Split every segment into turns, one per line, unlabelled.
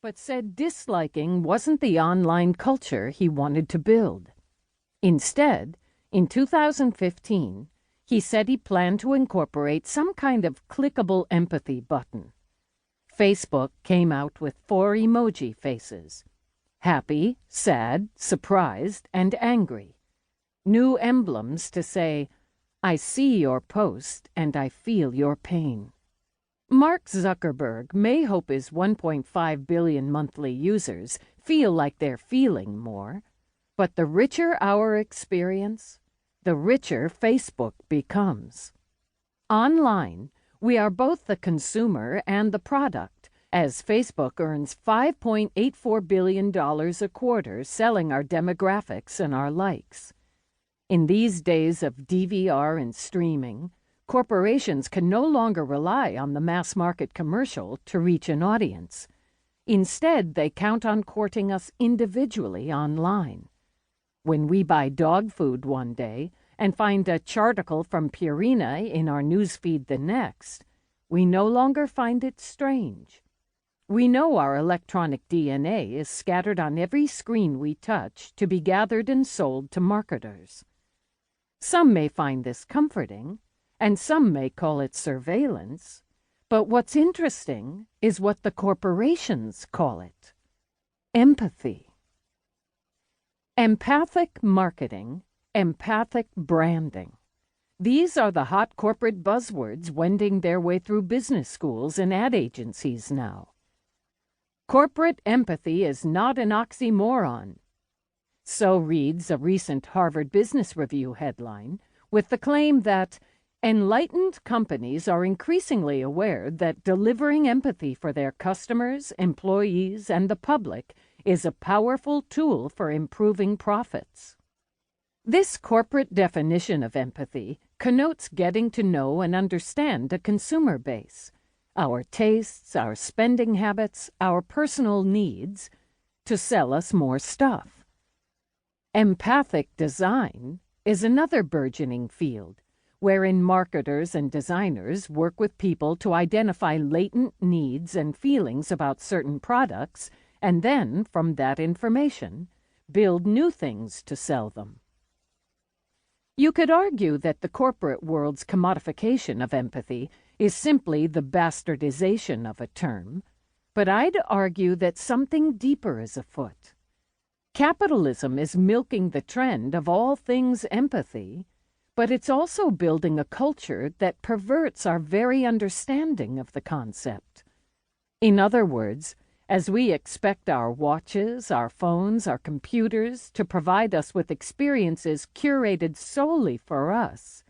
but said disliking wasn't the online culture he wanted to build. Instead, in 2015, he said he planned to incorporate some kind of clickable empathy button. Facebook came out with 4 emoji faces: happy, sad, surprised, and angry. New emblems to say, "I see your post and I feel your pain." Mark Zuckerberg may hope his 1.5 billion monthly users feel like they're feeling more, but the richer our experience, the richer Facebook becomes. Online, we are both the consumer and the product, as Facebook earns $5.84 billion a quarter selling our demographics and our likes. In these days of DVR and streaming, corporations can no longer rely on the mass market commercial to reach an audience. Instead, they count on courting us individually online. When we buy dog food one day and find a charticle from Purina in our newsfeed the next, we no longer find it strange. We know our electronic DNA is scattered on every screen we touch to be gathered and sold to marketers. Some may find this comforting, and some may call it surveillance, but what's interesting is what the corporations call it: empathy. Empathic marketing, empathic branding. These are the hot corporate buzzwords wending their way through business schools and ad agencies now. Corporate empathy is not an oxymoron. So reads a recent Harvard Business Review headline, with the claim that enlightened companies are increasingly aware that delivering empathy for their customers, employees, and the public is a powerful tool for improving profits. This corporate definition of empathy connotes getting to know and understand a consumer base, our tastes, our spending habits, our personal needs, to sell us more stuff. Empathic design is another burgeoning field, wherein marketers and designers work with people to identify latent needs and feelings about certain products, and then, from that information, build new things to sell them. You could argue that the corporate world's commodification of empathy is simply the bastardization of a term, but I'd argue that something deeper is afoot. Capitalism is milking the trend of all things empathy, but it's also building a culture that perverts our very understanding of the concept. In other words, as we expect our watches, our phones, our computers to provide us with experiences curated solely for us,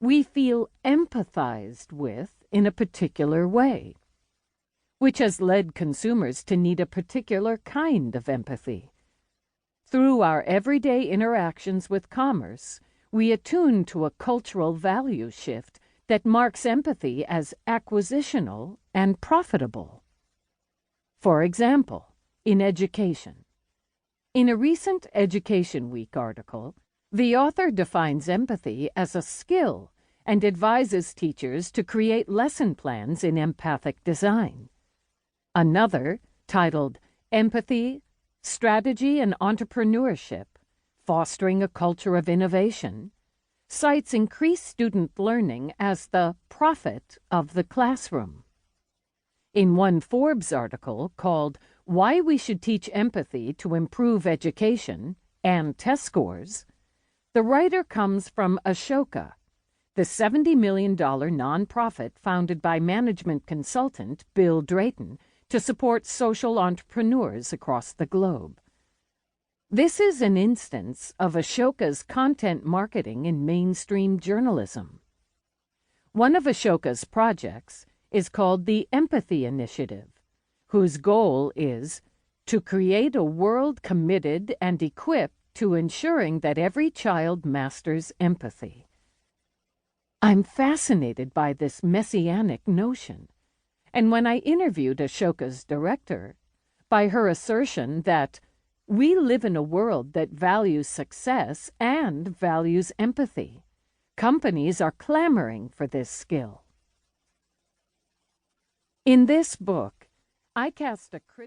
we feel empathized with in a particular way, which has led consumers to need a particular kind of empathy. Through our everyday interactions with commerce, we attune to a cultural value shift that marks empathy as acquisitional and profitable. For example, in education. In a recent Education Week article, the author defines empathy as a skill and advises teachers to create lesson plans in empathic design. Another, titled Empathy, Strategy and Entrepreneurship, Fostering a Culture of Innovation, cites increased student learning as the profit of the classroom. In one Forbes article called Why We Should Teach Empathy to Improve Education and Test Scores, the writer comes from Ashoka, the $70 million nonprofit founded by management consultant Bill Drayton to support social entrepreneurs across the globe. This is an instance of Ashoka's content marketing in mainstream journalism. One of Ashoka's projects is called the Empathy Initiative, whose goal is to create a world committed and equipped to ensuring that every child masters empathy. I'm fascinated by this messianic notion, and when I interviewed Ashoka's director, by her assertion that we live in a world that values success and values empathy. Companies are clamoring for this skill. In this book, I cast a critical